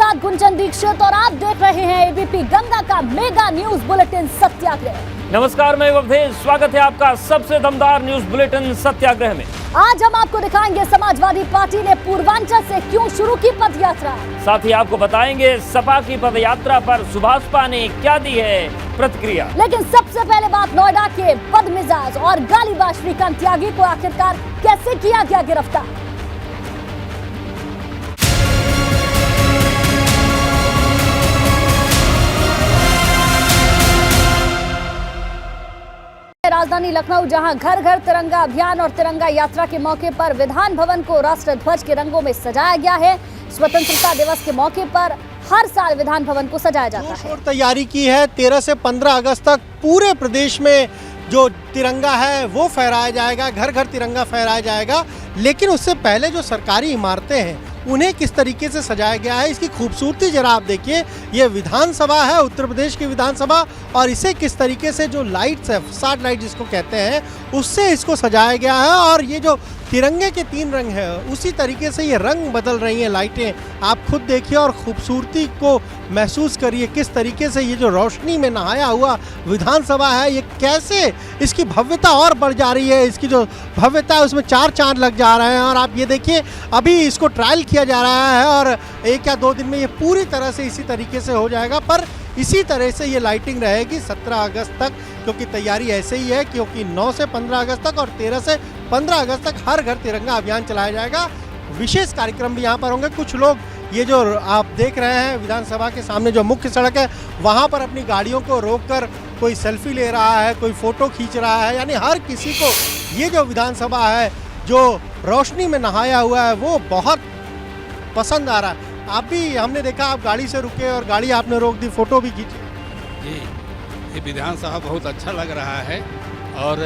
साथ गुंजन दीक्षित और आप देख रहे हैं एबीपी गंगा का मेगा न्यूज बुलेटिन सत्याग्रह। नमस्कार, मैं अवधेश, स्वागत है आपका सबसे दमदार न्यूज बुलेटिन सत्याग्रह में। आज हम आपको दिखाएंगे समाजवादी पार्टी ने पूर्वांचल से क्यों शुरू की पदयात्रा। साथ ही आपको बताएंगे सपा की पदयात्रा पर सुभाषपा ने क्या दी है प्रतिक्रिया। लेकिन सबसे पहले बात नोएडा के बदमिजाज और गालीबाज श्रीकांत त्यागी को आखिरकार कैसे किया गया गिरफ्तार। राजधानी लखनऊ, जहां घर घर तिरंगा अभियान और तिरंगा यात्रा के मौके पर विधान भवन को राष्ट्र ध्वज के रंगों में सजाया गया है। स्वतंत्रता दिवस के मौके पर हर साल विधान भवन को सजाया जाता है। तैयारी की है 13 से 15 अगस्त तक पूरे प्रदेश में जो तिरंगा है वो फहराया जाएगा, घर घर तिरंगा फहराया जाएगा। लेकिन उससे पहले जो सरकारी इमारतें हैं उन्हें किस तरीके से सजाया गया है, इसकी खूबसूरती जरा आप देखिए। ये विधानसभा है, उत्तर प्रदेश की विधानसभा, और इसे किस तरीके से जो लाइट्स है, फसाड लाइट जिसको कहते हैं, उससे इसको सजाया गया है। और ये जो तिरंगे के 3 रंग है उसी तरीके से ये रंग बदल रही हैं लाइटें। आप खुद देखिए और खूबसूरती को महसूस करिए किस तरीके से ये जो रोशनी में नहाया हुआ विधानसभा है, ये कैसे इसकी भव्यता और बढ़ जा रही है। इसकी जो भव्यता है उसमें 4 चांद लग जा रहे हैं। और आप ये देखिए अभी इसको ट्रायल किया जा रहा है और 1 या 2 दिन में ये पूरी तरह से इसी तरीके से हो जाएगा। पर इसी तरह से ये लाइटिंग रहेगी 17 अगस्त तक, क्योंकि तैयारी ऐसे ही है, क्योंकि 9 से 15 अगस्त तक और 13 से 15 अगस्त तक हर घर तिरंगा अभियान चलाया जाएगा। विशेष कार्यक्रम भी यहाँ पर होंगे। कुछ लोग ये जो आप देख रहे हैं विधानसभा के सामने जो मुख्य सड़क है वहाँ पर अपनी गाड़ियों को रोककर कोई सेल्फी ले रहा है, कोई फोटो खींच रहा है। यानी हर किसी को ये जो विधानसभा है जो रोशनी में नहाया हुआ है वो बहुत पसंद आ रहा है। आप भी, हमने देखा आप गाड़ी से रुके और गाड़ी आपने रोक दी, फोटो भी खींची। जी, ये विधानसभा बहुत अच्छा लग रहा है। और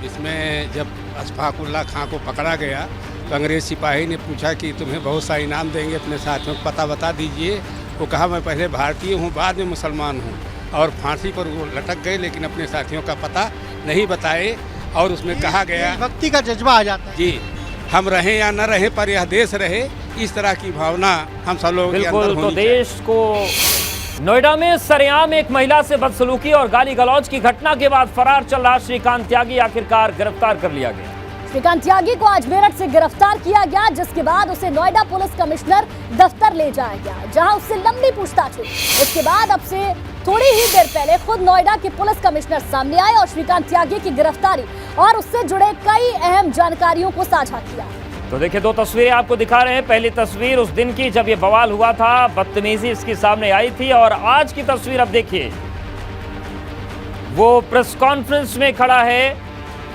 इसमें जब अशफाकुल्ला खां को पकड़ा गया तो अंग्रेज सिपाही ने पूछा कि तुम्हें बहुत सा इनाम देंगे, अपने साथियों को पता बता दीजिए। वो कहा मैं पहले भारतीय हूँ, बाद में मुसलमान हूँ। और फांसी पर वो लटक गए, लेकिन अपने साथियों का पता नहीं बताए। और उसमें कहा गया, भक्ति का जज्बा आ जाता है। जी, हम रहें या न रहें पर यह देश रहे, इस तरह की भावना हम सब लोगों के अंदर बिल्कुल। तो देश को नोएडा में सरेआम एक महिला से बदसलूकी और गाली गलौज की घटना के बाद फरार चल रहा श्रीकांत त्यागी आखिरकार गिरफ्तार कर लिया गया। श्रीकांत त्यागी को आज मेरठ से गिरफ्तार किया गया, जिसके बाद उसे नोएडा पुलिस कमिश्नर दफ्तर ले जाया गया, जहां उससे लंबी पूछताछ हुई। इसके बाद अब से थोड़ी ही देर पहले खुद नोएडा के पुलिस कमिश्नर सामने आए और श्रीकांत त्यागी की गिरफ्तारी और उससे जुड़े कई अहम जानकारियों को साझा किया। तो देखिए 2 तस्वीरें आपको दिखा रहे हैं। पहली तस्वीर उस दिन की जब ये बवाल हुआ था, बदतमीजी इसकी सामने आई थी। और आज की तस्वीर अब देखिए, वो प्रेस कॉन्फ्रेंस में खड़ा है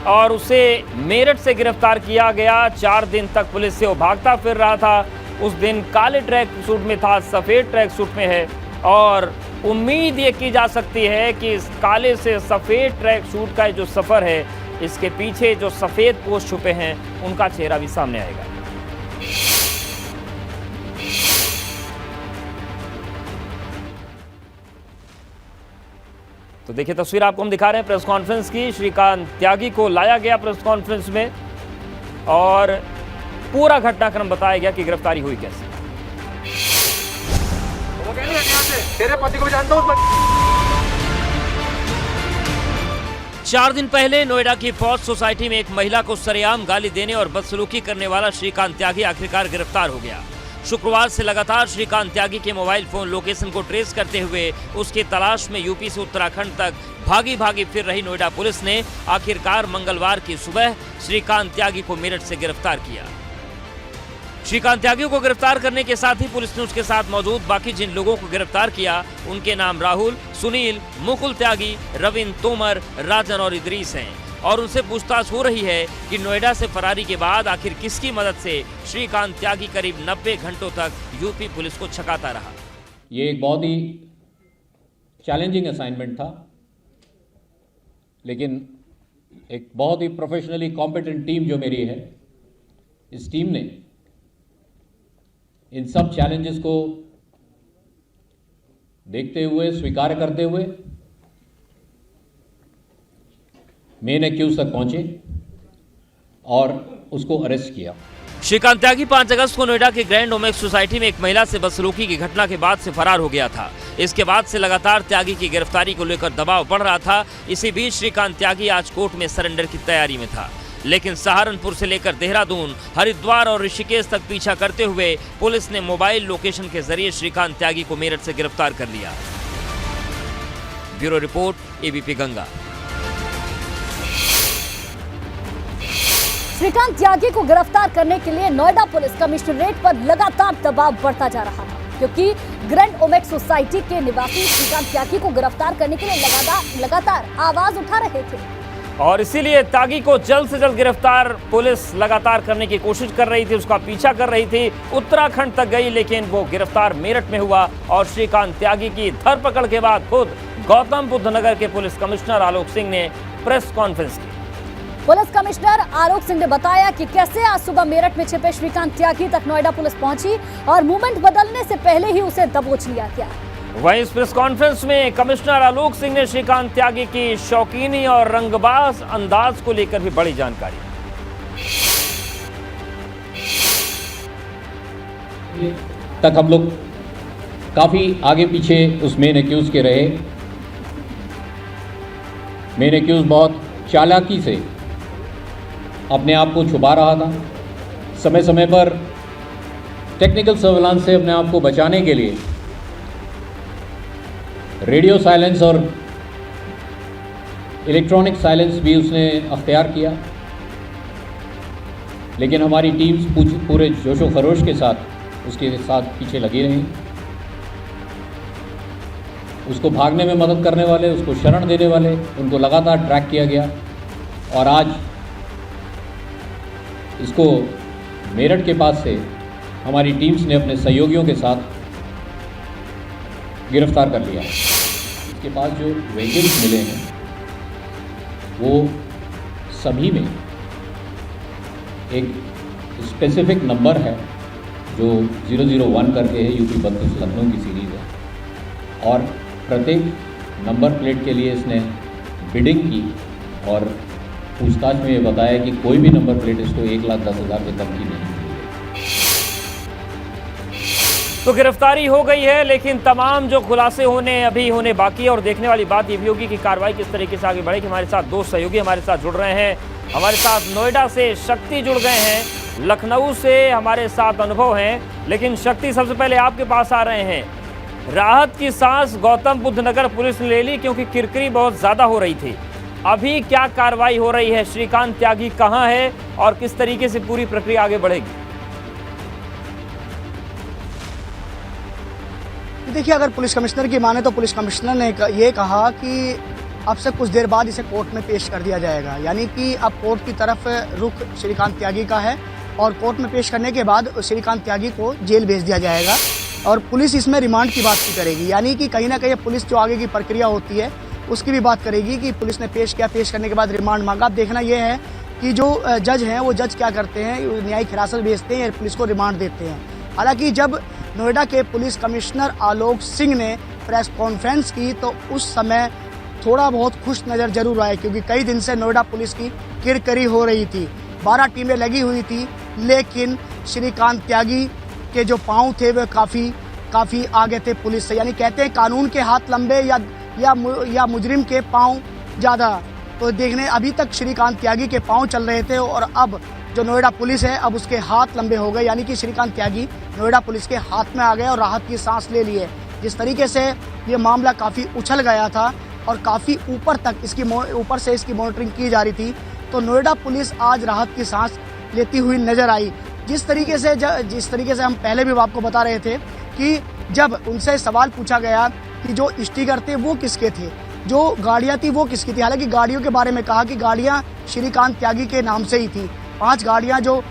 और उसे मेरठ से गिरफ्तार किया गया। 4 दिन तक पुलिस से वो भागता फिर रहा था। उस दिन काले ट्रैक सूट में था, सफ़ेद ट्रैक सूट में है। और उम्मीद ये की जा सकती है कि इस काले से सफ़ेद ट्रैक सूट का जो सफ़र है, इसके पीछे जो सफ़ेद पोस्ट छुपे हैं उनका चेहरा भी सामने आएगा। तो देखिए तस्वीर आपको हम दिखा रहे हैं प्रेस कॉन्फ्रेंस की। श्रीकांत त्यागी को लाया गया प्रेस कॉन्फ्रेंस में और पूरा घटनाक्रम बताया गया कि गिरफ्तारी हुई कैसे। तेरे पति को भी जानता हूं। 4 दिन पहले नोएडा की फौज सोसाइटी में एक महिला को सरेआम गाली देने और बदसलूकी करने वाला श्रीकांत त्यागी आखिरकार गिरफ्तार हो गया। शुक्रवार से लगातार श्रीकांत त्यागी के मोबाइल फोन लोकेशन को ट्रेस करते हुए उसकी तलाश में यूपी से उत्तराखंड तक भागी भागी फिर रही नोएडा पुलिस ने आखिरकार मंगलवार की सुबह श्रीकांत त्यागी को मेरठ से गिरफ्तार किया। श्रीकांत त्यागी को गिरफ्तार करने के साथ ही पुलिस ने उसके साथ मौजूद बाकी जिन लोगों को गिरफ्तार किया उनके नाम राहुल, सुनील, मुकुल त्यागी, रविंद्र तोमर, राजन और इदरीस हैं। और उनसे पूछताछ हो रही है कि नोएडा से फरारी के बाद आखिर किसकी मदद से श्रीकांत त्यागी करीब 90 घंटों तक यूपी पुलिस को छकाता रहा। ये एक बहुत ही चैलेंजिंग असाइनमेंट था, लेकिन एक बहुत ही प्रोफेशनली कॉम्पिटेंट टीम जो मेरी है, इस टीम ने इन सब चैलेंजेस को देखते हुए, स्वीकार करते हुए मेन एक्यूज तक पहुंचे और उसको अरेस्ट किया। श्रीकांत त्यागी 5 अगस्त को नोएडा के ग्रैंड ओमेक्स सोसाइटी में एक महिला से बदसलूकी की घटना के बाद से फरार हो गया था। इसके बाद से लगातार त्यागी की गिरफ्तारी को लेकर दबाव बढ़ रहा था। इसी बीच श्रीकांत त्यागी आज कोर्ट में सरेंडर की तैयारी में था, लेकिन सहारनपुर से लेकर देहरादून, हरिद्वार और ऋषिकेश तक पीछा करते हुए पुलिस ने मोबाइल लोकेशन के जरिए श्रीकांत त्यागी को मेरठ से गिरफ्तार कर लिया। Bureau report, ABP Ganga. Shrikant Tyagi को गिरफ्तार करने के लिए नोएडा पुलिस कमिश्नरेट पर लगातार दबाव बढ़ता जा रहा था, क्योंकि ग्रैंड ओमेक्स सोसाइटी के निवासी श्रीकांत त्यागी को गिरफ्तार करने के लिए लगातार आवाज उठा रहे थे और इसीलिए त्यागी को जल्द से जल्द गिरफ्तार पुलिस लगातार करने की कोशिश कर रही थी, उसका पीछा कर रही थी। उत्तराखंड तक गई, लेकिन वो गिरफ्तार मेरठ में हुआ और श्रीकांत त्यागी की धरपकड़ के बाद खुद गौतम बुद्ध नगर के पुलिस कमिश्नर आलोक सिंह ने प्रेस कॉन्फ्रेंस की। पुलिस कमिश्नर आलोक सिंह ने बताया कि कैसे आज सुबह मेरठ में छिपे श्रीकांत त्यागी तक नोएडा पुलिस पहुंची और मूवमेंट बदलने से पहले ही उसे दबोच लिया गया। वहीं इस प्रेस कॉन्फ्रेंस में कमिश्नर आलोक सिंह ने श्रीकांत त्यागी की शौकीनी और रंगबाज अंदाज को लेकर भी बड़ी जानकारी तक हम लोग काफी आगे पीछे उस मेन एक्यूज के रहे। मेन एक्यूज बहुत चालाकी से अपने आप को छुपा रहा था। समय समय पर टेक्निकल सर्विलांस से अपने आप को बचाने के लिए रेडियो साइलेंस और इलेक्ट्रॉनिक साइलेंस भी उसने अख्तियार किया, लेकिन हमारी टीम्स पूरे जोशो खरोश के साथ उसके साथ पीछे लगी रही। उसको भागने में मदद करने वाले, उसको शरण देने वाले, उनको लगातार ट्रैक किया गया और आज इसको मेरठ के पास से हमारी टीम्स ने अपने सहयोगियों के साथ गिरफ्तार कर लिया। इसके पास जो व्हीकल्स मिले हैं वो सभी में एक स्पेसिफिक नंबर है जो 001 करके है, यूपी 32 लखनऊ की सीरीज़ है और प्रत्येक नंबर प्लेट के लिए इसने बिडिंग की और पूछताछ में ये बताया कि कोई भी नंबर प्लेट इसको 1,10,000 से कम की नहीं मिली। तो गिरफ्तारी हो गई है, लेकिन तमाम जो खुलासे अभी होने बाकी है और देखने वाली बात ये भी होगी कि कार्रवाई किस तरीके से आगे बढ़ेगी। हमारे साथ दो सहयोगी हमारे साथ जुड़ रहे हैं। हमारे साथ नोएडा से शक्ति जुड़ गए हैं, लखनऊ से हमारे साथ अनुभव हैं, लेकिन शक्ति सबसे पहले आपके पास आ रहे हैं। राहत की सांस गौतम बुद्ध नगर पुलिस ने ले ली क्योंकि किरकिरी बहुत ज़्यादा हो रही थी। अभी क्या कार्रवाई हो रही है? श्रीकांत त्यागी कहाँ है और किस तरीके से पूरी प्रक्रिया आगे बढ़ेगी? देखिए, अगर पुलिस कमिश्नर की माने तो पुलिस कमिश्नर ने ये कहा कि अब से कुछ देर बाद इसे कोर्ट में पेश कर दिया जाएगा, यानी कि अब कोर्ट की तरफ रुख श्रीकांत त्यागी का है और कोर्ट में पेश करने के बाद श्रीकांत त्यागी को जेल भेज दिया जाएगा और पुलिस इसमें रिमांड की बात भी करेगी, यानी कि कहीं ना कहीं पुलिस जो आगे की प्रक्रिया होती है उसकी भी बात करेगी कि पुलिस ने पेश किया, पेश करने के बाद रिमांड मांगा। अब देखना यह है कि जो जज हैं वो जज क्या करते हैं, न्यायिक हिरासत भेजते हैं या पुलिस को रिमांड देते हैं। हालांकि जब नोएडा के पुलिस कमिश्नर आलोक सिंह ने प्रेस कॉन्फ्रेंस की तो उस समय थोड़ा बहुत खुश नज़र जरूर आए, क्योंकि कई दिन से नोएडा पुलिस की किरकिरी हो रही थी, 12 टीमें लगी हुई थी, लेकिन श्रीकांत त्यागी के जो पांव थे वे काफ़ी आगे थे पुलिस से। यानी कहते हैं कानून के हाथ लंबे या मुजरिम के पांव ज़्यादा। तो देखने अभी तक श्रीकांत त्यागी के पांव चल रहे थे और अब जो नोएडा पुलिस है अब उसके हाथ लंबे हो गए, यानी कि श्रीकांत त्यागी नोएडा पुलिस के हाथ में आ गए और राहत की सांस ले लिए। जिस तरीके से ये मामला काफ़ी उछल गया था और काफ़ी ऊपर से इसकी मॉनिटरिंग की जा रही थी, तो नोएडा पुलिस आज राहत की सांस लेती हुई नजर आई। जिस तरीके से हम पहले भी आपको बता रहे थे कि जब उनसे सवाल पूछा गया कि जो स्टिकर थे वो किसके थे, जो गाड़ियाँ थी वो किसकी थी, हालांकि गाड़ियों के बारे में कहा कि गाड़ियाँ श्रीकांत त्यागी के नाम से ही थी। 5 गाड़ियाँ जो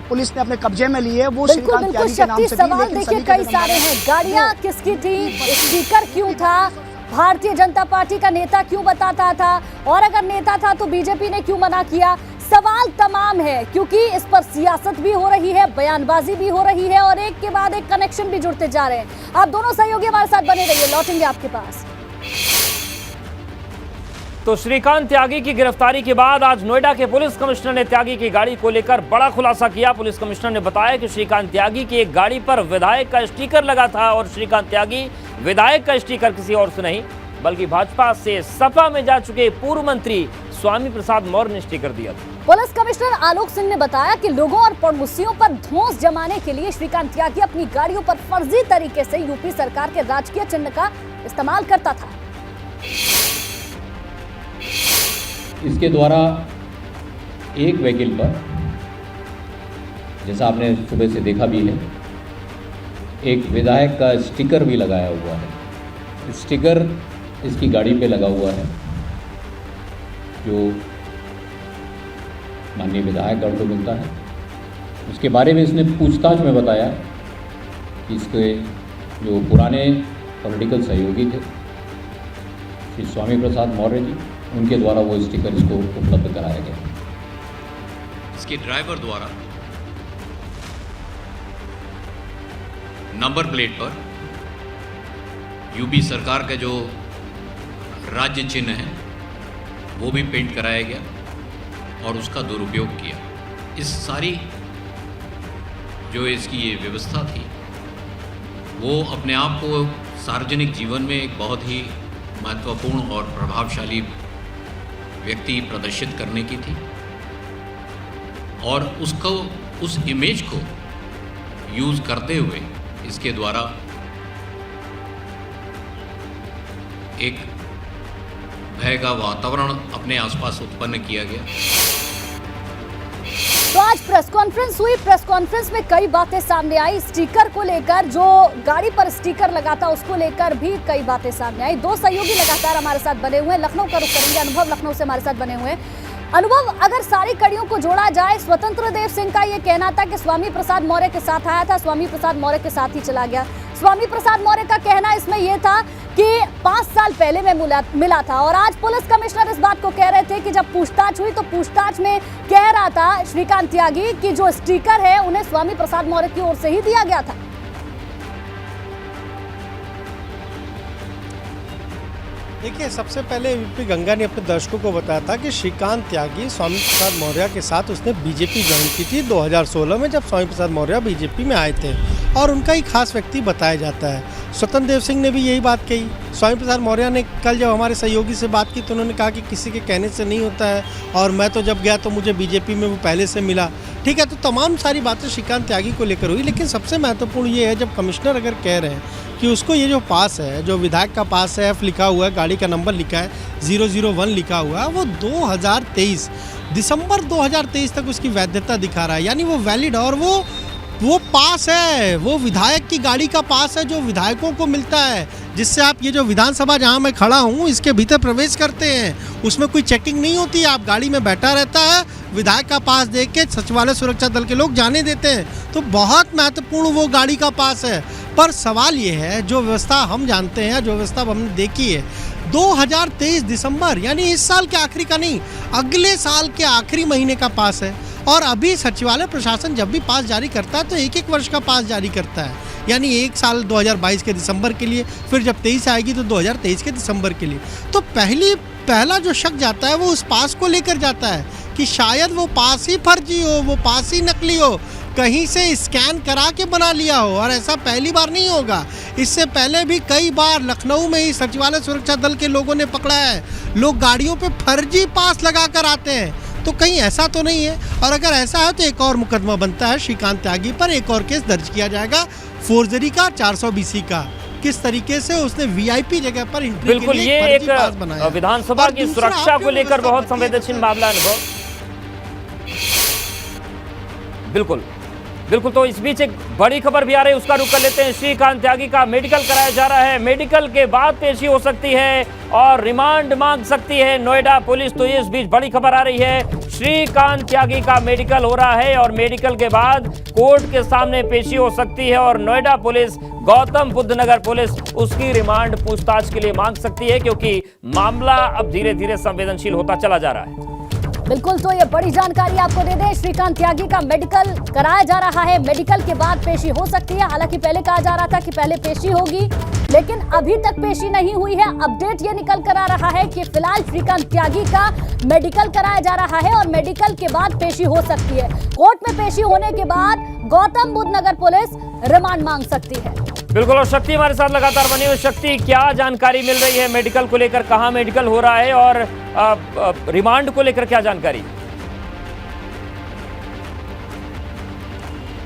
पुलिस ने अपने कब्जे में ली है वो श्रीकांत त्यागी के नाम से थी। सवाल देखिए कई सारे हैं, गाड़ियाँ किसकी थी, स्टिकर क्यों था, भारतीय जनता पार्टी का नेता क्यों बताता था, और अगर नेता था तो बीजेपी ने क्यों मना किया। सवाल तमाम है क्योंकि इस पर सियासत भी हो रही है, बयानबाजी भी हो रही है और एक के बाद एक कनेक्शन भी जुड़ते जा रहे हैं। आप दोनों सहयोगी हमारे साथ बने रहिए, लौटेंगे आपके पास। तो बिल्कुल शक्ति, सवाल देखिए कई सारे हैं, गाड़ियां किसकी थी, स्टिकर क्यों था, भारतीय जनता पार्टी का नेता क्यों बताता था, और अगर नेता था तो बीजेपी ने क्यों मना किया। सवाल तमाम है क्योंकि इस पर सियासत भी हो रही है, बयानबाजी भी हो रही है और एक के बाद एक कनेक्शन भी जुड़ते जा रहे हैं। आप दोनों सहयोगी हमारे साथ बने रहिए, लौटेंगे आपके पास। तो श्रीकांत त्यागी की गिरफ्तारी के बाद आज नोएडा के पुलिस कमिश्नर ने त्यागी की गाड़ी को लेकर बड़ा खुलासा किया। पुलिस कमिश्नर ने बताया कि श्रीकांत त्यागी की एक गाड़ी पर विधायक का स्टिकर लगा था और श्रीकांत त्यागी विधायक का स्टिकर किसी और से नहीं बल्कि भाजपा से सपा में जा चुके पूर्व मंत्री स्वामी प्रसाद मौर्य ने स्टिकर दिया था। पुलिस कमिश्नर आलोक सिंह ने बताया कि लोगों और पड़ोसियों पर धौंस जमाने के लिए श्रीकांत त्यागी अपनी गाड़ियों पर फर्जी तरीके से यूपी सरकार के राजकीय चिन्ह का इस्तेमाल करता था। इसके द्वारा एक व्हीकल पर, जैसा आपने सुबह से देखा भी है, एक विधायक का स्टिकर भी लगाया हुआ है। स्टिकर इसकी गाड़ी पे लगा हुआ है जो माननीय विधायकगण को मिलता है। उसके बारे में इसने पूछताछ में बताया कि इसके जो पुराने पॉलिटिकल सहयोगी थे श्री स्वामी प्रसाद मौर्य जी, उनके द्वारा वो स्टिकर इसको उपलब्ध कराया गया। इसके ड्राइवर द्वारा नंबर प्लेट पर यूपी सरकार का जो राज्य चिन्ह है वो भी पेंट कराया गया और उसका दुरुपयोग किया। इस सारी जो इसकी ये व्यवस्था थी वो अपने आप को सार्वजनिक जीवन में एक बहुत ही महत्वपूर्ण और प्रभावशाली व्यक्ति प्रदर्शित करने की थी और उसको, उस इमेज को यूज़ करते हुए इसके द्वारा एक भय का वातावरण अपने आसपास उत्पन्न किया गया। तो आज प्रेस कॉन्फ्रेंस हुई। प्रेस कॉन्फ्रेंस में कई बातें सामने आई। स्टिकर को लेकर, जो गाड़ी पर स्टिकर लगा था उसको लेकर भी कई बातें सामने आई। दो सहयोगी लगातार हमारे साथ बने हुए हैं। लखनऊ का रुख करेंगे, अनुभव लखनऊ से हमारे साथ बने हुए हैं। अनुभव, अगर सारी कड़ियों को जोड़ा जाए, स्वतंत्र देव सिंह का ये कहना था कि स्वामी प्रसाद मौर्य के साथ आया था, स्वामी प्रसाद मौर्य के साथ ही चला गया। स्वामी प्रसाद मौर्य का कहना इसमें यह था कि 5 साल पहले मैं मिला था और आज पुलिस कमिश्नर इस बात को कह रहे थे कि जब पूछताछ हुई तो पूछताछ में कह रहा था श्रीकांत त्यागी कि जो स्टिकर है उन्हें स्वामी प्रसाद मौर्य की ओर से ही दिया गया था। देखिए, सबसे पहले यूपी गंगा ने अपने दर्शकों को बताया था कि श्रीकांत त्यागी स्वामी प्रसाद मौर्य के साथ उसने बीजेपी ज्वाइन की थी 2016 में, जब स्वामी प्रसाद मौर्य बीजेपी में आए थे और उनका ही खास व्यक्ति बताया जाता है। स्वतंत्र देव सिंह ने भी यही बात कही। स्वामी प्रसाद मौर्य ने कल जब हमारे सहयोगी से बात की तो उन्होंने कहा कि किसी के कहने से नहीं होता है और मैं तो जब गया तो मुझे बीजेपी में वो पहले से मिला। ठीक है, तो तमाम सारी बातें श्रीकांत त्यागी को लेकर हुई, लेकिन सबसे महत्वपूर्ण ये है जब कमिश्नर अगर कह रहे हैं कि उसको ये जो पास है, जो विधायक का पास है, F लिखा हुआ है, गाड़ी का नंबर लिखा है 001 लिखा हुआ है, वो 2023 दिसंबर 2023 तक उसकी वैधता दिखा रहा है, यानी वो वैलिड। और वो पास है, वो विधायक की गाड़ी का पास है जो विधायकों को मिलता है, जिससे आप ये जो विधानसभा जहाँ मैं खड़ा हूँ इसके भीतर प्रवेश करते हैं, उसमें कोई चेकिंग नहीं होती। आप गाड़ी में बैठा रहता है, विधायक का पास देख के सचिवालय सुरक्षा दल के लोग जाने देते हैं। तो बहुत महत्वपूर्ण वो गाड़ी का पास है। पर सवाल ये है, जो व्यवस्था हम जानते हैं, जो व्यवस्था हमने देखी है, 2023 दिसंबर यानी इस साल के आखिरी का नहीं, अगले साल के आखिरी महीने का पास है। और अभी सचिवालय प्रशासन जब भी पास जारी करता है तो 1-1 वर्ष का पास जारी करता है, यानी एक साल 2022 के दिसंबर के लिए, फिर जब 23 आएगी तो 2023 के दिसंबर के लिए। तो पहला जो शक जाता है वो उस पास को लेकर जाता है कि शायद वो पास ही फर्जी हो, वो पास ही नकली हो, कहीं से स्कैन करा के बना लिया हो। और ऐसा पहली बार नहीं होगा, इससे पहले भी कई बार लखनऊ में ही सचिवालय सुरक्षा दल के लोगों ने पकड़ा है। लोग गाड़ियों पे फर्जी पास लगा कर आते हैं, तो कहीं ऐसा तो नहीं है। और अगर ऐसा है तो एक और मुकदमा बनता है श्रीकांत त्यागी पर, एक और केस दर्ज किया जाएगा फोर्जरी का, 420 का। किस तरीके से उसने वीआईपी जगह पर एंट्री बिल्कुल, ये एक विधानसभा की सुरक्षा को लेकर बहुत संवेदनशील मामला अनुभव। बिल्कुल, तो इस बीच एक बड़ी खबर भी आ रही है, उसका रुख कर लेते हैं। श्रीकांत त्यागी का मेडिकल कराया जा रहा है, मेडिकल के बाद पेशी हो सकती है और रिमांड मांग सकती है नोएडा पुलिस। तो इस बीच बड़ी खबर आ रही है, श्रीकांत त्यागी का मेडिकल हो रहा है और मेडिकल के बाद कोर्ट के सामने पेशी हो सकती है और नोएडा पुलिस, गौतम बुद्ध नगर पुलिस उसकी रिमांड पूछताछ के लिए मांग सकती है, क्योंकि मामला अब धीरे धीरे संवेदनशील होता चला जा रहा है। बिल्कुल, तो ये बड़ी जानकारी आपको दे दें, श्रीकांत त्यागी का मेडिकल कराया जा रहा है। मेडिकल के बाद पेशी हो सकती है। हालांकि पहले कहा जा रहा था कि पहले पेशी होगी, लेकिन अभी तक पेशी नहीं हुई है। अपडेट ये निकल कर आ रहा है कि फिलहाल श्रीकांत त्यागी का मेडिकल कराया जा रहा है और मेडिकल के बाद पेशी हो सकती है। कोर्ट में पेशी होने के बाद गौतम बुद्ध नगर पुलिस रिमांड मांग सकती है। बिल्कुल, और शक्ति हमारे साथ लगातार बनी हुई। शक्ति, क्या जानकारी मिल रही है मेडिकल को लेकर? कहाँ मेडिकल हो रहा है और रिमांड को लेकर क्या जानकारी?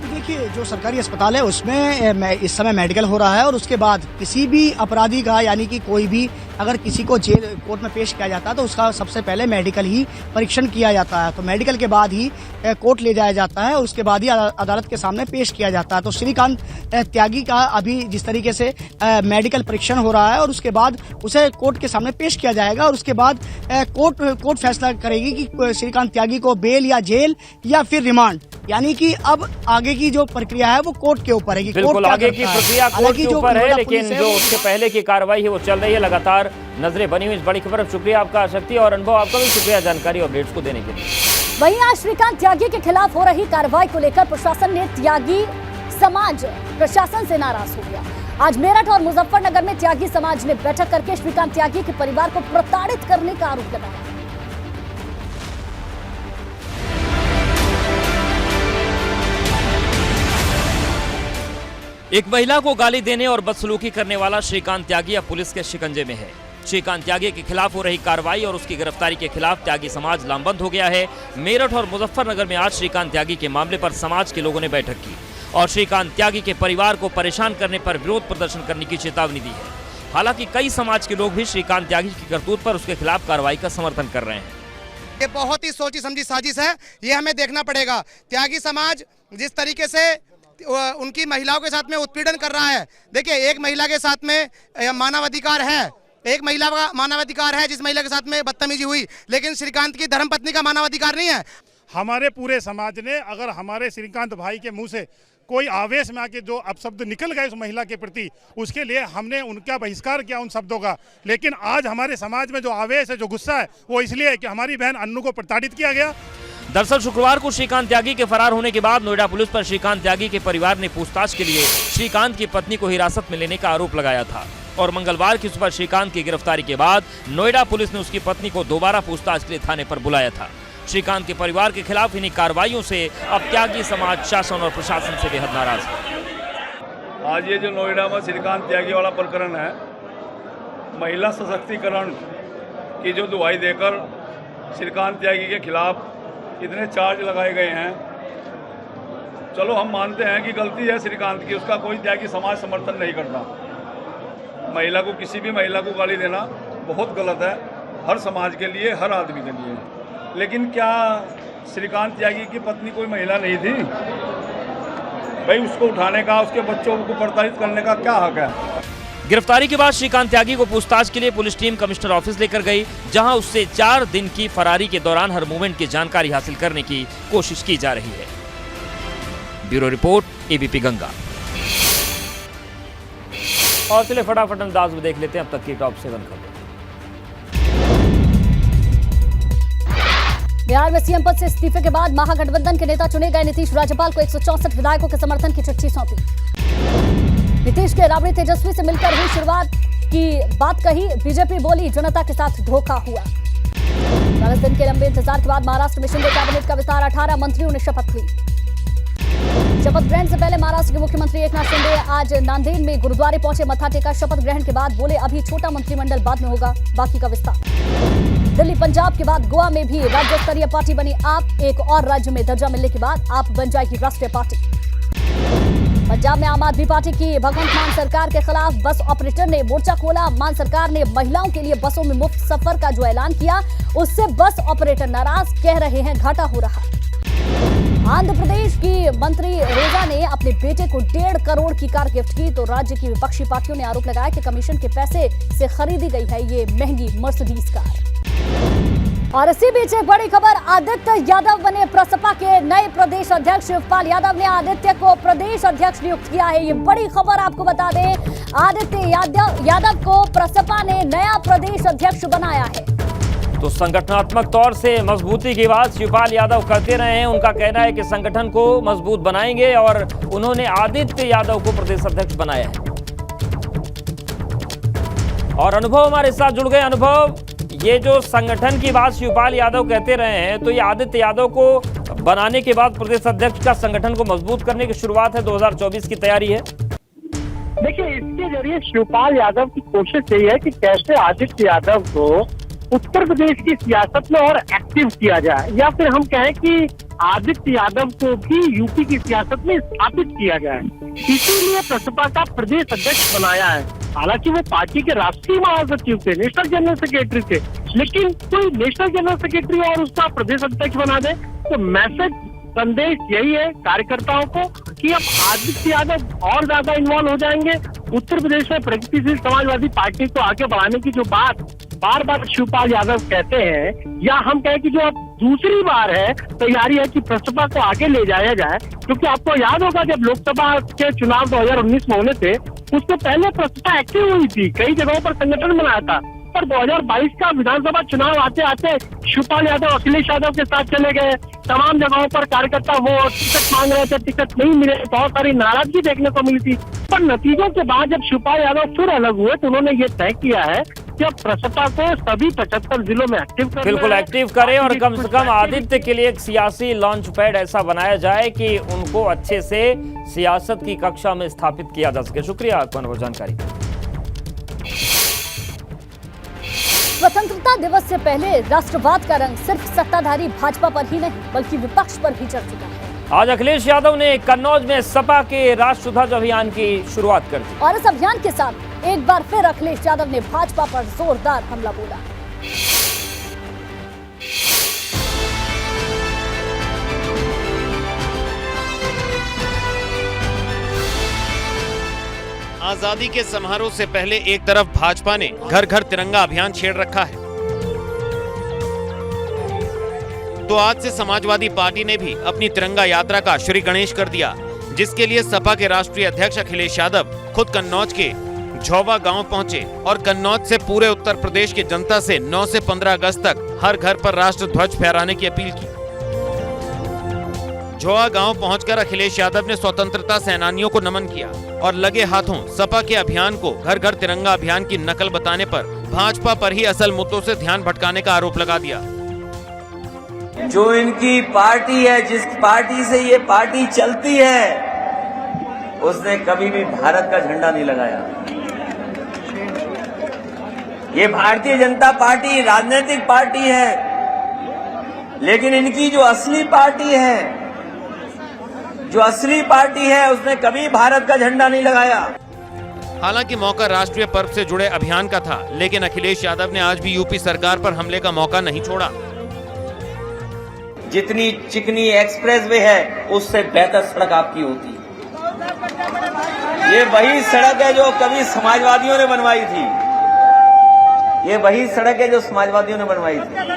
देखिए, जो सरकारी अस्पताल है उसमें इस समय मेडिकल हो रहा है और उसके बाद किसी भी अपराधी का, यानी कि कोई भी अगर किसी को जेल कोर्ट में पेश किया जाता है तो उसका सबसे पहले मेडिकल ही परीक्षण किया जाता है। तो मेडिकल के बाद ही कोर्ट ले जाया जाता है और उसके बाद ही अदालत के सामने पेश किया जाता है। तो श्रीकांत त्यागी का अभी जिस तरीके से मेडिकल परीक्षण हो रहा है और उसके बाद उसे कोर्ट के सामने पेश किया जाएगा और उसके बाद कोर्ट फैसला करेगी कि श्रीकांत त्यागी को बेल या जेल या फिर रिमांड, यानी कि अब आगे की जो प्रक्रिया है वो कोर्ट के ऊपर है कि बिल्कुल, आगे की प्रक्रिया कोर्ट के ऊपर है, लेकिन जो उसके पहले की कार्रवाई है वो चल रही है। लगातार नजरें बनी हुई इस बड़ी खबर। शुक्रिया आपका शक्ति, और अनुभव आपका भी शुक्रिया जानकारी और अपडेट्स को देने के लिए। वहीं आज श्रीकांत त्यागी के खिलाफ हो रही कार्रवाई को लेकर प्रशासन ने त्यागी समाज प्रशासन से नाराज हो गया। आज मेरठ और मुजफ्फरनगर में त्यागी समाज ने बैठक करके श्रीकांत त्यागी के परिवार को प्रताड़ित करने का आरोप लगाया। एक महिला को गाली देने और बदसलूकी करने वाला श्रीकांत त्यागी अब पुलिस के शिकंजे में है। श्रीकांत त्यागी के खिलाफ हो रही कार्रवाई और उसकी गिरफ्तारी के खिलाफ त्यागी समाज लामबंद हो गया है। मेरठ और मुजफ्फरनगर में आज श्रीकांत त्यागी के मामले पर समाज के लोगों ने बैठक की और श्रीकांत त्यागी के परिवार को परेशान करने पर विरोध प्रदर्शन करने की चेतावनी दी है। हालांकि कई समाज के लोग भी श्रीकांत त्यागी की करतूत पर उसके खिलाफ कार्रवाई का समर्थन कर रहे हैं। ये बहुत ही सोची समझी साजिश है, ये हमें देखना पड़ेगा। त्यागी समाज जिस तरीके से उनकी महिलाओं के साथ में उत्पीड़न कर रहा है, देखिए एक महिला के साथ में मानवाधिकार है, एक महिला का मानवाधिकार है जिस महिला के साथ में बदतमीजी हुई, लेकिन श्रीकांत की धर्मपत्नी का मानवाधिकार नहीं है। हमारे पूरे समाज ने अगर हमारे श्रीकांत भाई के मुंह से कोई आवेश में आके जो अपशब्द निकल गए उस महिला के प्रति, उसके लिए हमने उनका बहिष्कार किया उन शब्दों का। लेकिन आज हमारे समाज में जो आवेश है, जो गुस्सा है, वो इसलिए है कि हमारी बहन अन्नू को प्रताड़ित किया गया। दरअसल शुक्रवार को श्रीकांत त्यागी के फरार होने के बाद नोएडा पुलिस पर श्रीकांत त्यागी के परिवार ने पूछताछ के लिए श्रीकांत की पत्नी को हिरासत में लेने का आरोप लगाया था और मंगलवार की सुबह श्रीकांत की गिरफ्तारी के बाद नोएडा पुलिस ने उसकी पत्नी को दोबारा पूछताछ के लिए थाने पर बुलाया था। श्रीकांत के परिवार के खिलाफ इन्हीं कार्रवाइयों से अब त्यागी समाज शासन और प्रशासन से बेहद नाराज है। आज ये जो नोएडा में श्रीकांत त्यागी वाला प्रकरण है, महिला सशक्तिकरण की जो दुहाई देकर श्रीकांत त्यागी के खिलाफ इतने चार्ज लगाए गए हैं, चलो हम मानते हैं कि गलती है श्रीकांत की, उसका कोई त्यागी समाज समर्थन नहीं करता। महिला को, किसी भी महिला को गाली देना बहुत गलत है, हर समाज के लिए, हर आदमी के लिए। लेकिन क्या श्रीकांत त्यागी की पत्नी कोई महिला नहीं थी? भाई उसको उठाने का, उसके बच्चों को प्रताड़ित करने का क्या हक है? गिरफ्तारी के बाद श्रीकांत त्यागी को पूछताछ के लिए पुलिस टीम कमिश्नर ऑफिस लेकर गई, जहां उससे 4 दिन की फरारी के दौरान हर मूवमेंट की जानकारी हासिल करने की कोशिश की जा रही है। Bureau report, ABP Ganga. और चलिए फटाफट अंदाज में देख लेते हैं अब तक की टॉप 7 खबरें। बिहार में सीएम पद से इस्तीफे के बाद महागठबंधन के नेता चुने गए नीतीश राज्यपाल को 164 विधायकों के समर्थन की चिट्ठी सौंपी। नीतीश के राबड़ी तेजस्वी से मिलकर हुई शुरुआत की बात कही, बीजेपी बोली जनता के साथ धोखा हुआ। 40 दिन के लंबे इंतजार के बाद महाराष्ट्र में शिंदे कैबिनेट का विस्तार, 18 मंत्रियों ने शपथ ली। शपथ ग्रहण से पहले महाराष्ट्र के मुख्यमंत्री एकनाथ शिंदे आज नांदेड़ में गुरुद्वारे पहुंचे, मत्था टेका। शपथ ग्रहण के बाद बोले अभी छोटा मंत्रिमंडल बाद में होगा, बाकी का विस्तार। दिल्ली, पंजाब के बाद गोवा में भी राज्य स्तरीय पार्टी बनी आप। एक और राज्य में दर्जा मिलने के बाद आप बन जाएगी राष्ट्रीय पार्टी। पंजाब में आम आदमी पार्टी की भगवंत मान सरकार के खिलाफ बस ऑपरेटर ने मोर्चा खोला। मान सरकार ने महिलाओं के लिए बसों में मुफ्त सफर का जो ऐलान किया, उससे बस ऑपरेटर नाराज, कह रहे हैं घाटा हो रहा। आंध्र प्रदेश की मंत्री रोजा ने अपने बेटे को 1.5 करोड़ की कार गिफ्ट की, तो राज्य की विपक्षी पार्टियों ने आरोप लगाया कि कमीशन के पैसे से खरीदी गई है ये महंगी मर्सिडीज कार। और इसी बीच एक बड़ी खबर, आदित्य यादव बने प्रसपा के नए प्रदेश अध्यक्ष। शिवपाल यादव ने आदित्य को प्रदेश अध्यक्ष नियुक्त किया है, ये बड़ी खबर आपको बता दें। आदित्य यादव को प्रसपा ने नया प्रदेश अध्यक्ष बनाया है। तो संगठनात्मक तौर से मजबूती की बात शिवपाल यादव करते रहे हैं। उनका कहना है कि संगठन को मजबूत बनाएंगे और उन्होंने आदित्य यादव को प्रदेश अध्यक्ष बनाया है। और अनुभव हमारे साथ जुड़ गए। अनुभव, ये जो संगठन की बात शिवपाल यादव कहते रहे हैं, तो ये आदित्य यादव को बनाने के बाद प्रदेश अध्यक्ष का संगठन को मजबूत करने की शुरुआत है, 2024 की तैयारी है। देखिए, इसके जरिए शिवपाल यादव की कोशिश यही है कि कैसे आदित्य यादव को उत्तर प्रदेश की सियासत में और एक्टिव किया जाए, या फिर हम कहें कि आदित्य यादव को भी यूपी की सियासत में स्थापित किया जाए। इसीलिए प्रसपा का प्रदेश अध्यक्ष बनाया है। हालांकि वो पार्टी के राष्ट्रीय महासचिव थे, नेशनल जनरल सेक्रेटरी थे, लेकिन कोई नेशनल जनरल सेक्रेटरी और उसका प्रदेश अध्यक्ष बना दे तो मैसेज संदेश यही है कार्यकर्ताओं को कि अब आदित्य यादव और ज्यादा इन्वॉल्व हो जाएंगे। उत्तर प्रदेश में प्रगतिशील समाजवादी पार्टी को आगे बढ़ाने की जो बात बार बार शिवपाल यादव कहते हैं, या हम कहें कि जो अब दूसरी बार है तैयारी है कि प्रसपा को आगे ले जाया जाए, क्योंकि आपको याद होगा जब लोकसभा के चुनाव 2019 में होने थे, उससे पहले प्रसपा एक्टिव हुई थी, कई जगहों पर संगठन बनाया था। पर 2022 का विधानसभा चुनाव आते आते शिवपाल यादव अखिलेश यादव के साथ चले गए। तमाम जगहों पर कार्यकर्ता वो टिकट मांग रहे थे, टिकट नहीं मिले, बहुत सारी नाराजगी देखने को मिली थी। पर नतीजों के बाद जब शिवपाल यादव फिर अलग हुए तो उन्होंने ये तय किया है कि अब प्रसपा को सभी 75 जिलों में एक्टिव करना, बिल्कुल एक्टिव करें और कम से कम आदित्य के लिए एक सियासी लॉन्च पैड ऐसा बनाया जाए कि उनको अच्छे से सियासत की कक्षा में स्थापित किया जा सके। शुक्रिया आपको अनुभव जानकारी। स्वतंत्रता दिवस से पहले राष्ट्रवाद का रंग सिर्फ सत्ताधारी भाजपा पर ही नहीं बल्कि विपक्ष पर भी चढ़ चुका है। आज अखिलेश यादव ने कन्नौज में सपा के राष्ट्रध्वज अभियान की शुरुआत कर दी और इस अभियान के साथ एक बार फिर अखिलेश यादव ने भाजपा पर जोरदार हमला बोला। आजादी के समारोह से पहले एक तरफ भाजपा ने घर घर तिरंगा अभियान छेड़ रखा है, तो आज से समाजवादी पार्टी ने भी अपनी तिरंगा यात्रा का श्री गणेश कर दिया, जिसके लिए सपा के राष्ट्रीय अध्यक्ष अखिलेश यादव खुद कन्नौज के झौवा गांव पहुंचे और कन्नौज से पूरे उत्तर प्रदेश की जनता से 9 से 15 अगस्त तक हर घर पर राष्ट्र ध्वज फहराने की अपील की। झौवा गांव पहुंचकर अखिलेश यादव ने स्वतंत्रता सेनानियों को नमन किया और लगे हाथों सपा के अभियान को घर घर तिरंगा अभियान की नकल बताने पर भाजपा पर ही असल मुद्दों से ध्यान भटकाने का आरोप लगा दिया। जो इनकी पार्टी है, जिस पार्टी से ये पार्टी चलती है, उसने कभी भी भारत का झंडा नहीं लगाया। ये भारतीय जनता पार्टी राजनीतिक पार्टी है, लेकिन इनकी जो असली पार्टी है, उसने कभी भारत का झंडा नहीं लगाया। हालांकि मौका राष्ट्रीय पर्व से जुड़े अभियान का था, लेकिन अखिलेश यादव ने आज भी यूपी सरकार पर हमले का मौका नहीं छोड़ा। जितनी चिकनी एक्सप्रेस वे है, उससे बेहतर सड़क आपकी होती। ये वही सड़क है जो कभी समाजवादियों ने बनवाई थी। ये वही सड़क है जो समाजवादियों ने बनवाई थी।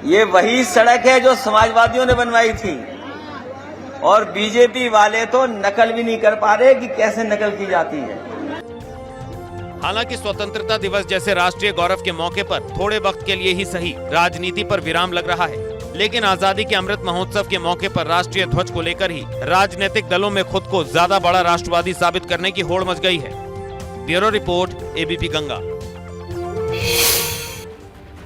ये वही सड़क है जो समाजवादियों ने बनवाई थी, और बीजेपी वाले तो नकल भी नहीं कर पा रहे कि कैसे नकल की जाती है। हालांकि स्वतंत्रता दिवस जैसे राष्ट्रीय गौरव के मौके पर थोड़े वक्त के लिए ही सही राजनीति पर विराम लग रहा है, लेकिन आजादी के अमृत महोत्सव के मौके पर राष्ट्रीय ध्वज को लेकर ही राजनीतिक दलों में खुद को ज्यादा बड़ा राष्ट्रवादी साबित करने की होड़ मच गई है। Bureau report, ABP Ganga.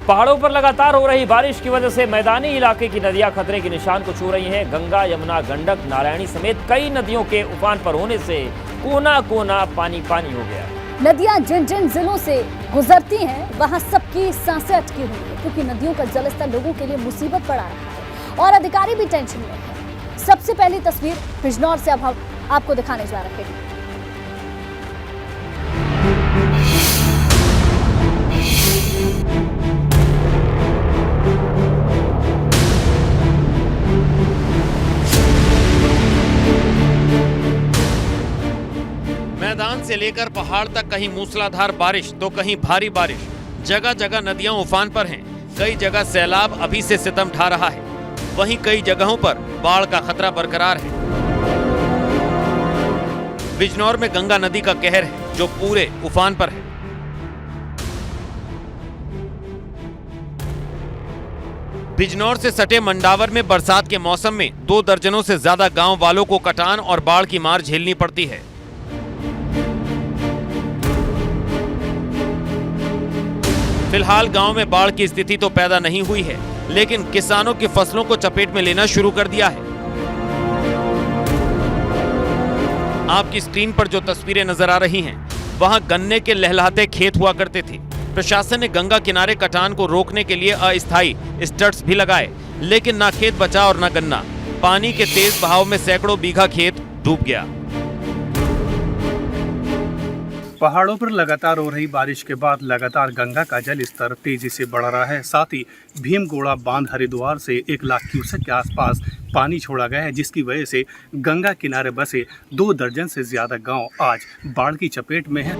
पहाड़ों पर लगातार हो रही बारिश की वजह से मैदानी इलाके की नदियां खतरे के निशान को छू रही हैं। गंगा, यमुना, गंडक, नारायणी समेत कई नदियों के उफान पर होने से कोना कोना पानी पानी हो गया। नदियां जिन जिन जिलों से गुजरती हैं वहां सबकी सांसें अटकी हुई है, क्योंकि नदियों का जलस्तर लोगों के लिए मुसीबत पड़ा रहा है और अधिकारी भी टेंशन में है। सबसे पहली तस्वीर बिजनौर से अब हम आपको दिखाने जा रहे हैं। मैदान से लेकर पहाड़ तक कहीं मूसलाधार बारिश तो कहीं भारी बारिश। जगह जगह नदियां उफान पर हैं। कई जगह सैलाब अभी से सितम ढा रहा है। वहीं कई जगहों पर बाढ़ का खतरा बरकरार है। बिजनौर में गंगा नदी का कहर है जो पूरे उफान पर है। बिजनौर से सटे मंडावर में बरसात के मौसम में 2 दर्जनों से ज्यादा गांव वालों को कटान और बाढ़ की मार झेलनी पड़ती है। फिलहाल गांव में बाढ़ की स्थिति तो पैदा नहीं हुई है, लेकिन किसानों की फसलों को चपेट में लेना शुरू कर दिया है। आपकी स्क्रीन पर जो तस्वीरें नजर आ रही हैं, वहां गन्ने के लहलहाते खेत हुआ करते थे। प्रशासन ने गंगा किनारे कटान को रोकने के लिए अस्थायी स्टड्स भी लगाए, लेकिन ना खेत बचा और ना गन्ना। पानी के तेज बहाव में सैकड़ों बीघा खेत डूब गया। पहाड़ों पर लगातार हो रही बारिश के बाद लगातार गंगा का जल स्तर तेजी से बढ़ रहा है। साथ ही भीमगोड़ा बांध हरिद्वार से 1 लाख क्यूसेक के आसपास पानी छोड़ा गया है, जिसकी वजह से गंगा किनारे बसे 2 दर्जन से ज्यादा गांव आज बाढ़ की चपेट में हैं।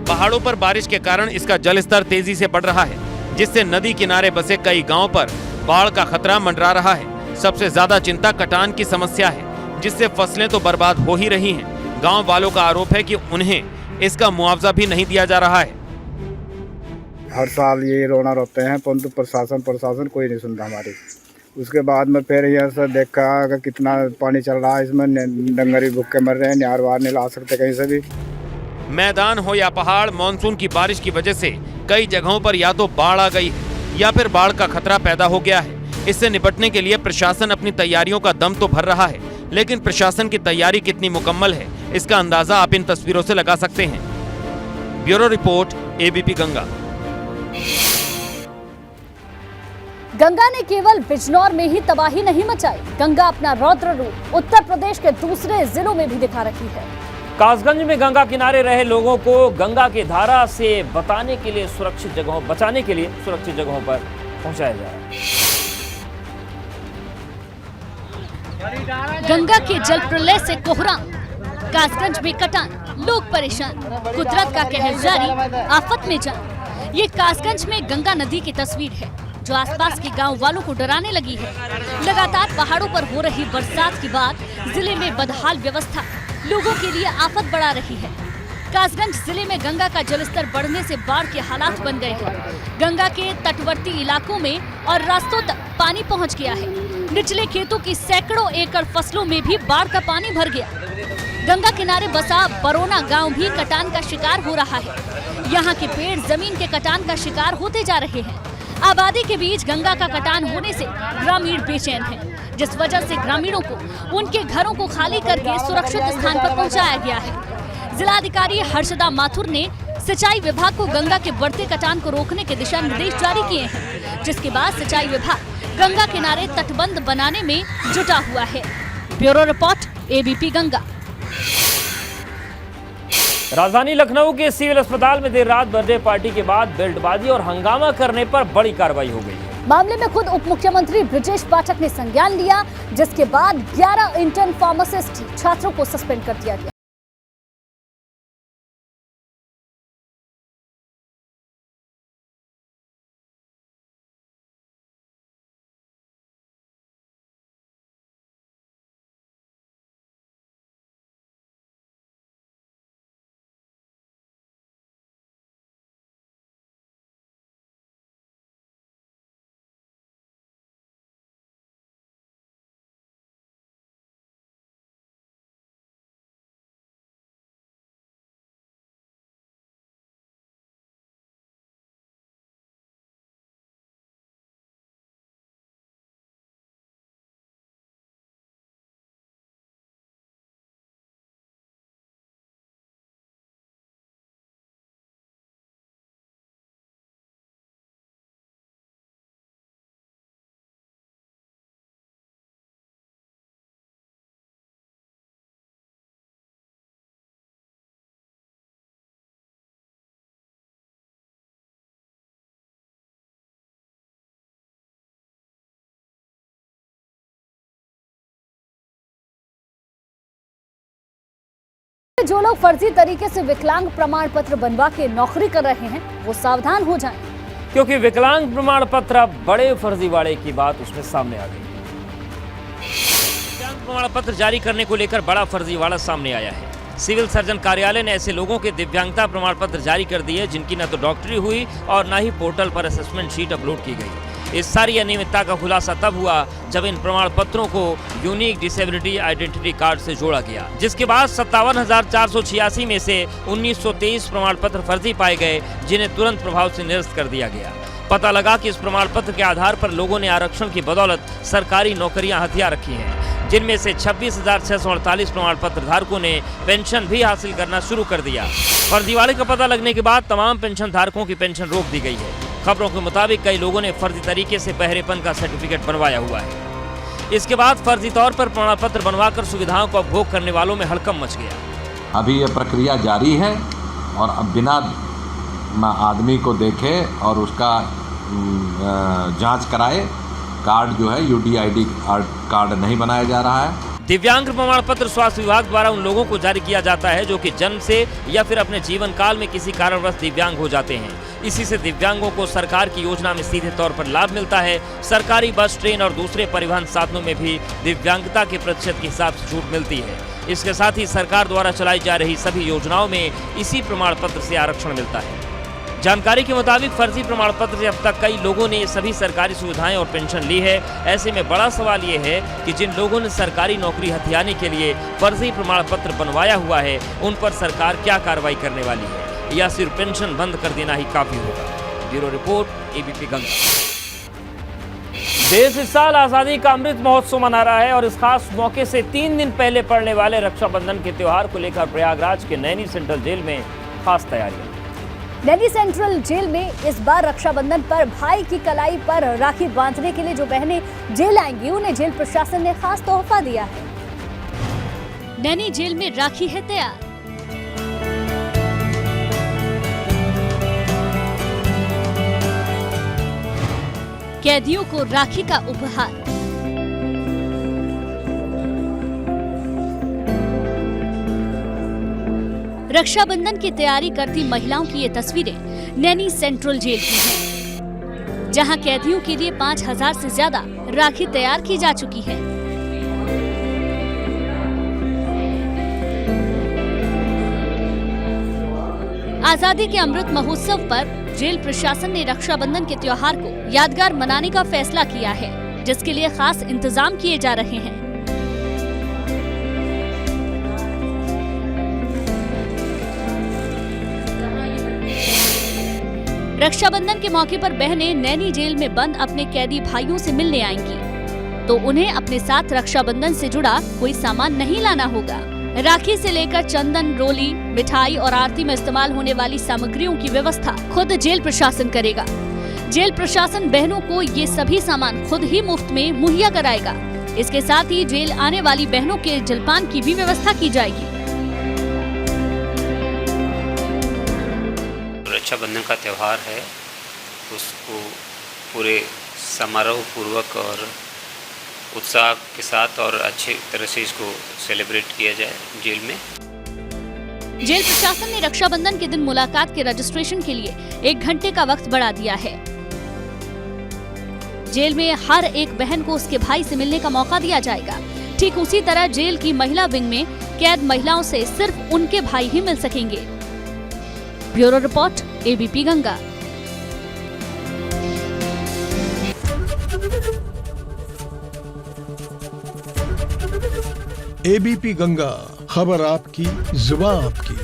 पहाड़ों पर बारिश के कारण इसका जल स्तर तेजी से बढ़ रहा है, जिससे नदी किनारे बसे कई गाँव पर बाढ़ का खतरा मंडरा रहा है। सबसे ज्यादा चिंता कटान की समस्या है, जिससे फसलें तो बर्बाद हो ही रही हैं। गाँव वालों का आरोप है कि उन्हें इसका मुआवजा भी नहीं दिया जा रहा है। हर साल ये रोना रोते हैं, परंतु प्रशासन कोई नहीं सुनता हमारी। उसके बाद में फिर यहाँ से देखा कि कितना पानी चल रहा है, इसमें डंगरी भूखे मर रहे हैं, न्यार वार नहीं ला सकते कहीं से भी। मैदान हो या पहाड़, मानसून की बारिश की वजह से कई जगहों पर या तो बाढ़ आ गई है या फिर बाढ़ का खतरा पैदा हो गया है। इससे निपटने के लिए प्रशासन अपनी तैयारियों का दम तो भर रहा है, लेकिन प्रशासन की तैयारी कितनी मुकम्मल है, इसका अंदाजा आप इन तस्वीरों से लगा सकते हैं। Bureau report, ABP Ganga. Ganga ने केवल बिजनौर में ही तबाही नहीं मचाई, गंगा अपना रौद्र रूप उत्तर प्रदेश के दूसरे जिलों में भी दिखा रही है। कासगंज में गंगा किनारे रहे लोगों को गंगा की धारा से बचाने के लिए सुरक्षित जगहों पर पहुंचाया जा रहा है। गंगा के जल प्रलय से कोहराम, कासगंज में कटान, लोग परेशान, कुदरत का कहर जारी, आफत में जान। ये कासगंज में गंगा नदी की तस्वीर है, जो आसपास के गांव वालों को डराने लगी है। लगातार पहाड़ों पर हो रही बरसात के बाद जिले में बदहाल व्यवस्था लोगों के लिए आफत बढ़ा रही है। कासगंज जिले में गंगा का जलस्तर बढ़ने से बाढ़ के हालात बन गए हैं। गंगा के तटवर्ती इलाकों में और रास्तों तक पानी पहुंच गया है। निचले खेतों की सैकड़ों एकड़ फसलों में भी बाढ़ का पानी भर गया। गंगा किनारे बसा बरोना गांव भी कटान का शिकार हो रहा है। यहाँ के पेड़ जमीन के कटान का शिकार होते जा रहे हैं। आबादी के बीच गंगा का कटान होने से ग्रामीण बेचैन हैं, जिस वजह से ग्रामीणों को उनके घरों को खाली करके सुरक्षित स्थान पर पहुंचाया गया है। जिलाधिकारी हर्षदा माथुर ने सिंचाई विभाग को गंगा के बढ़ते कटान को रोकने के दिशा निर्देश जारी किए हैं, जिसके बाद सिंचाई विभाग गंगा किनारे तटबंध बनाने में जुटा हुआ है। Bureau report, ABP Ganga. राजधानी लखनऊ के सिविल अस्पताल में देर रात बर्थडे पार्टी के बाद बेल्टबाजी और हंगामा करने पर बड़ी कार्रवाई हो गई। मामले में खुद उप मुख्यमंत्री ब्रजेश पाठक ने संज्ञान लिया, जिसके बाद 11 इंटर्न फार्मासिस्ट छात्रों को सस्पेंड कर दिया गया। जो लोग फर्जी तरीके से विकलांग प्रमाण पत्र बनवा के नौकरी कर रहे हैं, वो सावधान हो जाएं, क्योंकि विकलांग प्रमाण पत्र अब बड़े फर्जीवाड़े की बात उसमें सामने आ गई। दिव्यांग प्रमाण पत्र जारी करने को लेकर बड़ा फर्जीवाड़ा सामने आया है। सिविल सर्जन कार्यालय ने ऐसे लोगों के दिव्यांगता प्रमाण पत्र जारी कर दिए जिनकी न तो डॉक्टरी हुई और न ही पोर्टल पर असेसमेंट शीट अपलोड की गई। इस सारी अनियमितता का खुलासा तब हुआ जब इन प्रमाण पत्रों को यूनिक डिसेबिलिटी आइडेंटिटी कार्ड से जोड़ा गया, जिसके बाद 57,486 में से 1923 प्रमाण पत्र फर्जी पाए गए, जिन्हें तुरंत प्रभाव से निरस्त कर दिया गया। पता लगा कि इस प्रमाण पत्र के आधार पर लोगों ने आरक्षण की बदौलत सरकारी नौकरियां हथिया रखी हैं, जिनमें से 26,648 प्रमाण पत्र धारकों ने पेंशन भी हासिल करना शुरू कर दिया। फर्जीवाड़े का पता लगने के बाद तमाम पेंशन धारकों की पेंशन रोक दी गई है। खबरों के मुताबिक कई लोगों ने फर्जी तरीके से पहरेपन का सर्टिफिकेट बनवाया हुआ है। इसके बाद फर्जी तौर पर प्रमाण पत्र बनवाकर सुविधाओं को उपभोग करने वालों में हड़कंप मच गया। अभी यह प्रक्रिया जारी है और अब बिना आदमी को देखे और उसका जांच कराए कार्ड जो है UDID कार्ड नहीं बनाया जा रहा है। दिव्यांग प्रमाण पत्र स्वास्थ्य विभाग द्वारा उन लोगों को जारी किया जाता है जो कि जन्म से या फिर अपने जीवन काल में किसी कारणवश दिव्यांग हो जाते हैं। इसी से दिव्यांगों को सरकार की योजना में सीधे तौर पर लाभ मिलता है। सरकारी बस, ट्रेन और दूसरे परिवहन साधनों में भी दिव्यांगता के प्रतिशत के हिसाब से छूट मिलती है। इसके साथ ही सरकार द्वारा चलाई जा रही सभी योजनाओं में इसी प्रमाण पत्र से आरक्षण मिलता है। जानकारी के मुताबिक फर्जी प्रमाण पत्र से अब तक कई लोगों ने सभी सरकारी सुविधाएं और पेंशन ली है। ऐसे में बड़ा सवाल ये है कि जिन लोगों ने सरकारी नौकरी हथियाने के लिए फर्जी प्रमाण पत्र बनवाया हुआ है, उन पर सरकार क्या कार्रवाई करने वाली है, या सिर्फ पेंशन बंद कर देना ही काफी होगा। Bureau report, ABP Ganga. देश इस साल आजादी का अमृत महोत्सव मना रहा है और इस खास मौके से 3 दिन पहले पड़ने वाले रक्षाबंधन के त्योहार को लेकर प्रयागराज के नैनी सेंट्रल जेल में खास तैयारियां। नैनी सेंट्रल जेल में इस बार रक्षाबंधन पर भाई की कलाई पर राखी बांधने के लिए जो बहनें जेल आएंगी, उन्हें जेल प्रशासन ने खास तोहफा दिया है। नैनी जेल में राखी है तैयार। कैदियों को राखी का उपहार। रक्षाबंधन की तैयारी करती महिलाओं की ये तस्वीरें नैनी सेंट्रल जेल की हैं, जहां कैदियों के लिए 5,000 से ज्यादा राखी तैयार की जा चुकी है। आजादी के अमृत महोत्सव पर जेल प्रशासन ने रक्षाबंधन के त्योहार को यादगार मनाने का फैसला किया है, जिसके लिए खास इंतजाम किए जा रहे हैं। रक्षाबंधन के मौके पर बहनें नैनी जेल में बंद अपने कैदी भाइयों से मिलने आएंगी, तो उन्हें अपने साथ रक्षाबंधन से जुड़ा कोई सामान नहीं लाना होगा। राखी से लेकर चंदन, रोली, मिठाई और आरती में इस्तेमाल होने वाली सामग्रियों की व्यवस्था खुद जेल प्रशासन करेगा। जेल प्रशासन बहनों को ये सभी सामान खुद ही मुफ्त में मुहैया कराएगा। इसके साथ ही जेल आने वाली बहनों के जलपान की भी व्यवस्था की जाएगी। रक्षाबंधन का त्यौहार है, उसको पूरे समारोह पूर्वक और उत्साह के साथ और अच्छी तरह से इसको सेलिब्रेट किया जाए जेल में। जेल प्रशासन ने रक्षाबंधन के दिन मुलाकात के रजिस्ट्रेशन के लिए 1 घंटे का वक्त बढ़ा दिया है। जेल में हर एक बहन को उसके भाई से मिलने का मौका दिया जाएगा। ठीक उसी तरह जेल की महिला विंग में कैद महिलाओं से सिर्फ उनके भाई ही मिल सकेंगे। Bureau report, ABP Ganga. ABP Ganga, खबर आपकी, जुबान आपकी।